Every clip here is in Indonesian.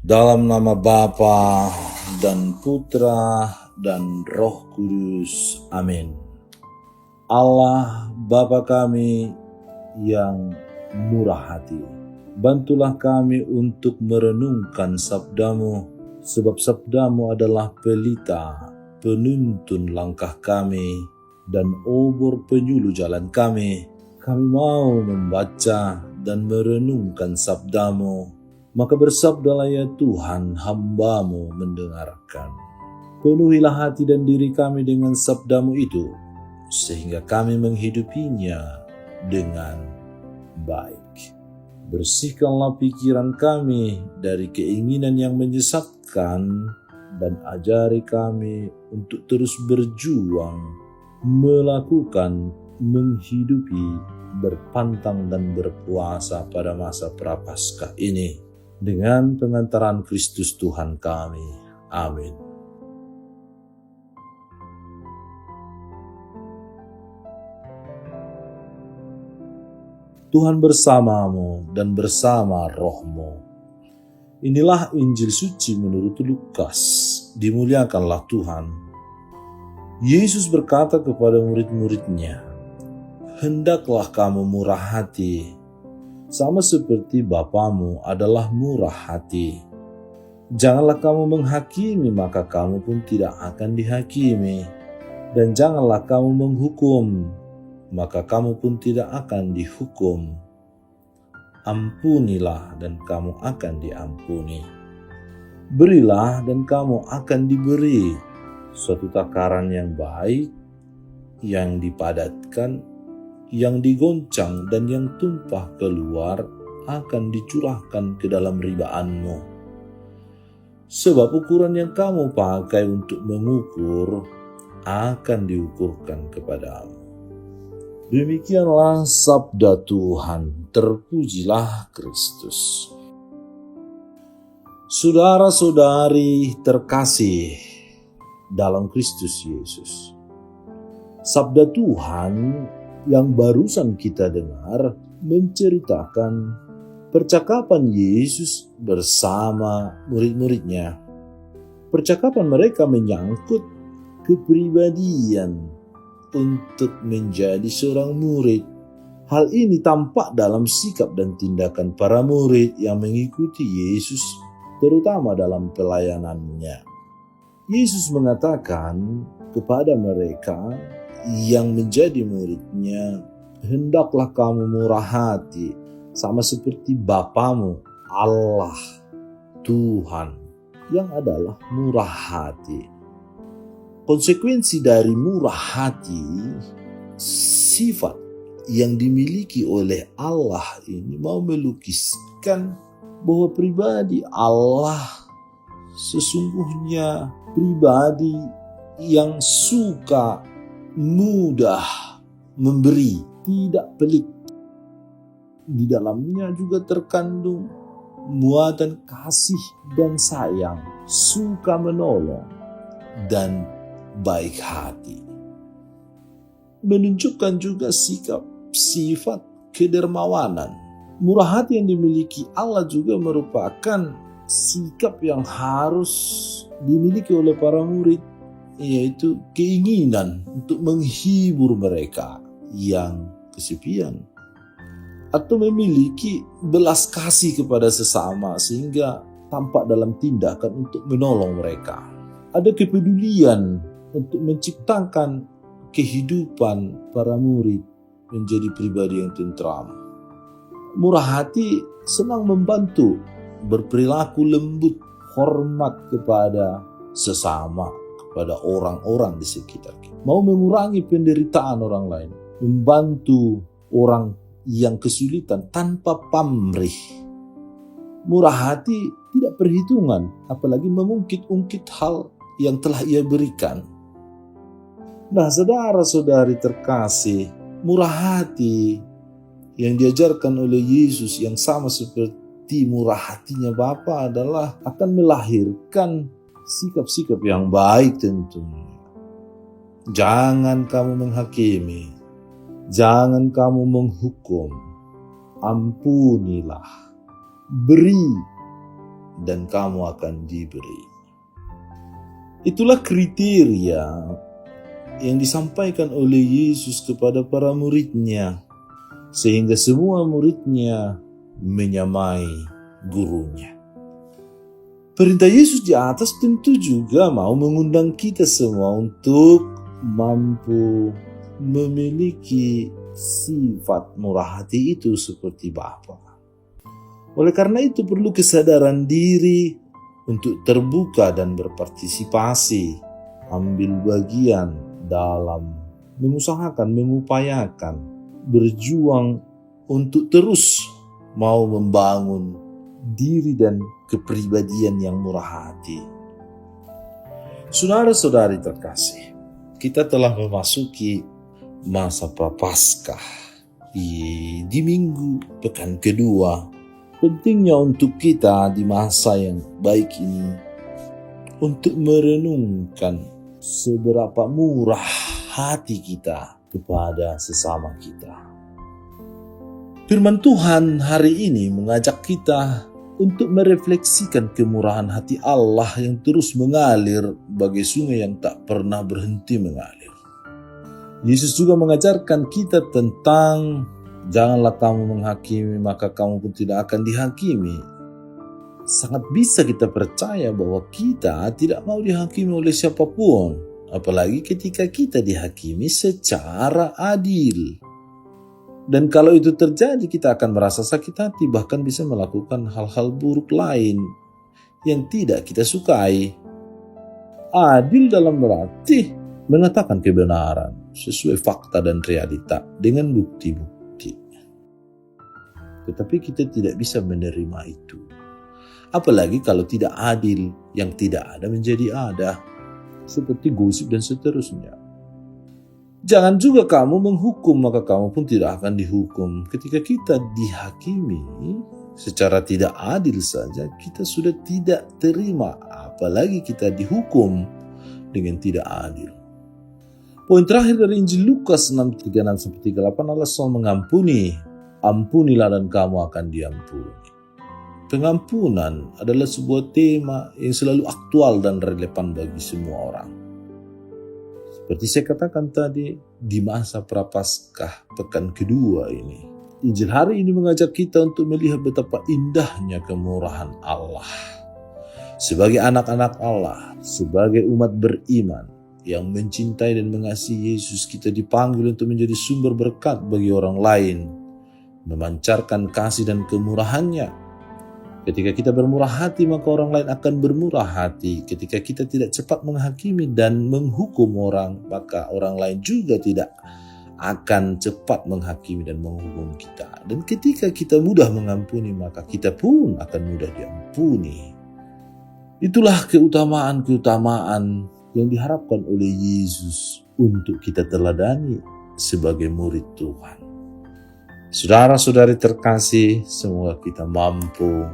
Dalam nama Bapa dan Putra dan Roh Kudus. Amin. Allah Bapa kami yang murah hati, bantulah kami untuk merenungkan sabdamu, sebab sabdamu adalah pelita, penuntun langkah kami, dan obor penyuluh jalan kami. Kami mau membaca dan merenungkan sabdamu, maka bersabdalah ya Tuhan, hamba-Mu mendengarkan. Penuhilah hati dan diri kami dengan sabdamu itu, sehingga kami menghidupinya dengan baik. Bersihkanlah pikiran kami dari keinginan yang menyesatkan, dan ajari kami untuk terus berjuang, melakukan, menghidupi, berpantang dan berpuasa pada masa Prapaskah ini, dengan pengantaran Kristus Tuhan kami. Amin. Tuhan bersamamu dan bersama rohmu. Inilah Injil suci menurut Lukas. Dimuliakanlah Tuhan. Yesus berkata kepada murid-muridnya, "Hendaklah kamu murah hati, sama seperti Bapamu adalah murah hati. Janganlah kamu menghakimi, maka kamu pun tidak akan dihakimi. Dan janganlah kamu menghukum, maka kamu pun tidak akan dihukum. Ampunilah dan kamu akan diampuni. Berilah dan kamu akan diberi. Suatu takaran yang baik, yang dipadatkan, yang digoncang dan yang tumpah keluar akan dicurahkan ke dalam ribaanmu. Sebab ukuran yang kamu pakai untuk mengukur akan diukurkan kepadamu." Demikianlah sabda Tuhan. Terpujilah Kristus. Saudara-saudari terkasih dalam Kristus Yesus, sabda Tuhan yang barusan kita dengar menceritakan percakapan Yesus bersama murid-muridnya. Percakapan mereka menyangkut kepribadian untuk menjadi seorang murid. Hal ini tampak dalam sikap dan tindakan para murid yang mengikuti Yesus, terutama dalam pelayanannya. Yesus mengatakan kepada mereka yang menjadi muridnya, "Hendaklah kamu murah hati, sama seperti Bapamu, Allah, Tuhan, yang adalah murah hati." Konsekuensi dari murah hati, sifat yang dimiliki oleh Allah ini mau melukiskan bahwa pribadi Allah sesungguhnya pribadi yang suka, mudah memberi, tidak pelit. Di dalamnya juga terkandung muatan kasih dan sayang, suka menolong, dan baik hati. Menunjukkan juga sikap, sifat kedermawanan. Murah hati yang dimiliki Allah juga merupakan sikap yang harus dimiliki oleh para murid, yaitu keinginan untuk menghibur mereka yang kesepian, atau memiliki belas kasih kepada sesama sehingga tampak dalam tindakan untuk menolong mereka. Ada kepedulian untuk menciptakan kehidupan para murid menjadi pribadi yang tentram. Murah hati senang membantu, berperilaku lembut, hormat kepada sesama, kepada orang-orang di sekitar kita. Mau mengurangi penderitaan orang lain, membantu orang yang kesulitan tanpa pamrih. Murah hati tidak perhitungan, apalagi mengungkit-ungkit hal yang telah ia berikan. Nah, saudara-saudari terkasih, murah hati yang diajarkan oleh Yesus yang sama seperti murah hatinya Bapa adalah akan melahirkan sikap-sikap yang baik tentunya. Jangan kamu menghakimi, jangan kamu menghukum, ampunilah, beri dan kamu akan diberi. Itulah kriteria yang disampaikan oleh Yesus kepada para muridnya, sehingga semua muridnya menyamai gurunya. Perintah Yesus di atas tentu juga mau mengundang kita semua untuk mampu memiliki sifat murah hati itu seperti Bapa. Oleh karena itu perlu kesadaran diri untuk terbuka dan berpartisipasi, ambil bagian dalam mengusahakan, mengupayakan, berjuang untuk terus mau membangun diri dan kepribadian yang murah hati. Saudara-saudari terkasih, kita telah memasuki masa Prapaskah di minggu pekan kedua. Pentingnya untuk kita di masa yang baik ini untuk merenungkan seberapa murah hati kita kepada sesama kita. Firman Tuhan hari ini mengajak kita untuk merefleksikan kemurahan hati Allah yang terus mengalir bagai sungai yang tak pernah berhenti mengalir. Yesus juga mengajarkan kita tentang janganlah kamu menghakimi maka kamu pun tidak akan dihakimi. Sangat bisa kita percaya bahwa kita tidak mau dihakimi oleh siapapun, apalagi ketika kita dihakimi secara adil. Dan kalau itu terjadi, kita akan merasa sakit hati, bahkan bisa melakukan hal-hal buruk lain yang tidak kita sukai. Adil dalam berarti mengatakan kebenaran sesuai fakta dan realita dengan bukti-bukti. Tetapi kita tidak bisa menerima itu. Apalagi kalau tidak adil, yang tidak ada menjadi ada. Seperti gosip dan seterusnya. Jangan juga kamu menghukum, maka kamu pun tidak akan dihukum. Ketika kita dihakimi secara tidak adil saja, kita sudah tidak terima. Apalagi kita dihukum dengan tidak adil. Poin terakhir dari Injil Lukas 6:36-38, Allah SAW mengampuni. Ampunilah dan kamu akan diampuni. Pengampunan adalah sebuah tema yang selalu aktual dan relevan bagi semua orang. Seperti saya katakan tadi, di masa Prapaskah pekan kedua ini, Injil hari ini mengajak kita untuk melihat betapa indahnya kemurahan Allah. Sebagai anak-anak Allah, sebagai umat beriman yang mencintai dan mengasihi Yesus, kita dipanggil untuk menjadi sumber berkat bagi orang lain, memancarkan kasih dan kemurahannya. Ketika kita bermurah hati, maka orang lain akan bermurah hati. Ketika kita tidak cepat menghakimi dan menghukum orang, maka orang lain juga tidak akan cepat menghakimi dan menghukum kita. Dan ketika kita mudah mengampuni, maka kita pun akan mudah diampuni. Itulah keutamaan-keutamaan yang diharapkan oleh Yesus untuk kita teladani sebagai murid Tuhan. Saudara-saudari terkasih, semoga kita mampu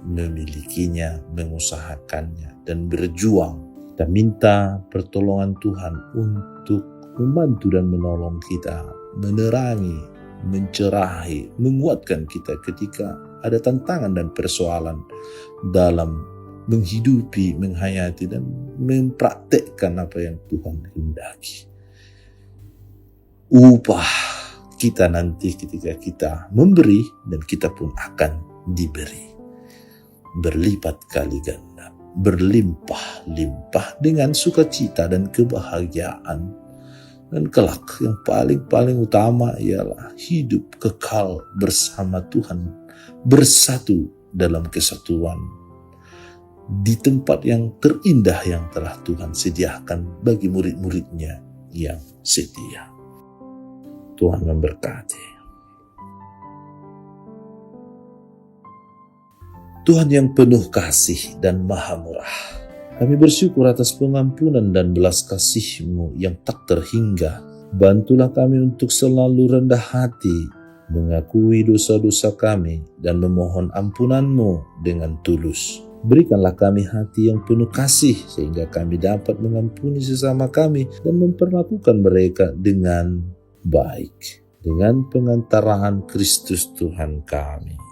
memilikinya, mengusahakannya, dan berjuang. Kita minta pertolongan Tuhan untuk membantu dan menolong kita, menerangi, mencerahi, menguatkan kita ketika ada tantangan dan persoalan dalam menghidupi, menghayati, dan mempraktekkan apa yang Tuhan kehendaki. Upah kita nanti ketika kita memberi, dan kita pun akan diberi. Berlipat kali ganda, berlimpah-limpah dengan sukacita dan kebahagiaan. Dan kelak yang paling utama ialah hidup kekal bersama Tuhan, bersatu dalam kesatuan di tempat yang terindah yang telah Tuhan sediakan bagi murid-muridnya yang setia. Tuhan memberkati. Tuhan yang penuh kasih dan maha murah, kami bersyukur atas pengampunan dan belas kasih-Mu yang tak terhingga. Bantulah kami untuk selalu rendah hati, mengakui dosa-dosa kami, dan memohon ampunan-Mu dengan tulus. Berikanlah kami hati yang penuh kasih, sehingga kami dapat mengampuni sesama kami dan memperlakukan mereka dengan baik. Dengan pengantaraan Kristus Tuhan kami.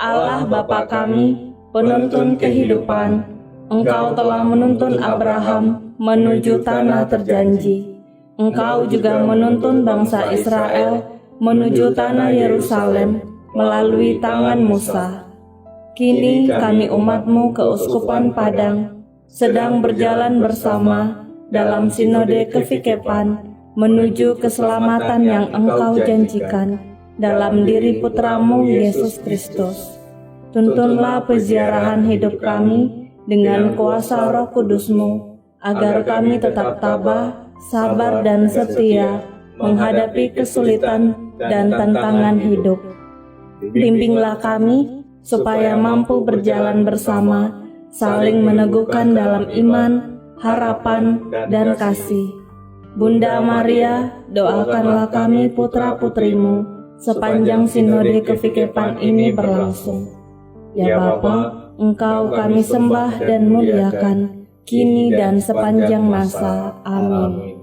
Allah Bapa kami, penuntun kehidupan. Engkau telah menuntun Abraham menuju tanah terjanji. Engkau juga menuntun bangsa Israel menuju tanah Yerusalem melalui tangan Musa. Kini kami umat-Mu keuskupan Padang sedang berjalan bersama dalam sinode kefikepan menuju keselamatan yang Engkau janjikan dalam diri Putra-Mu Yesus Kristus. Tuntunlah peziarahan hidup kami dengan kuasa Roh Kudus-Mu, agar kami tetap tabah, sabar dan setia menghadapi kesulitan dan tantangan hidup. Bimbinglah kami supaya mampu berjalan bersama, saling meneguhkan dalam iman, harapan, dan kasih. Bunda Maria, doakanlah kami putra-putrimu sepanjang sinode kefikepan ini berlangsung. Ya Bapa, Engkau kami sembah dan muliakan, kini dan sepanjang masa. Amin.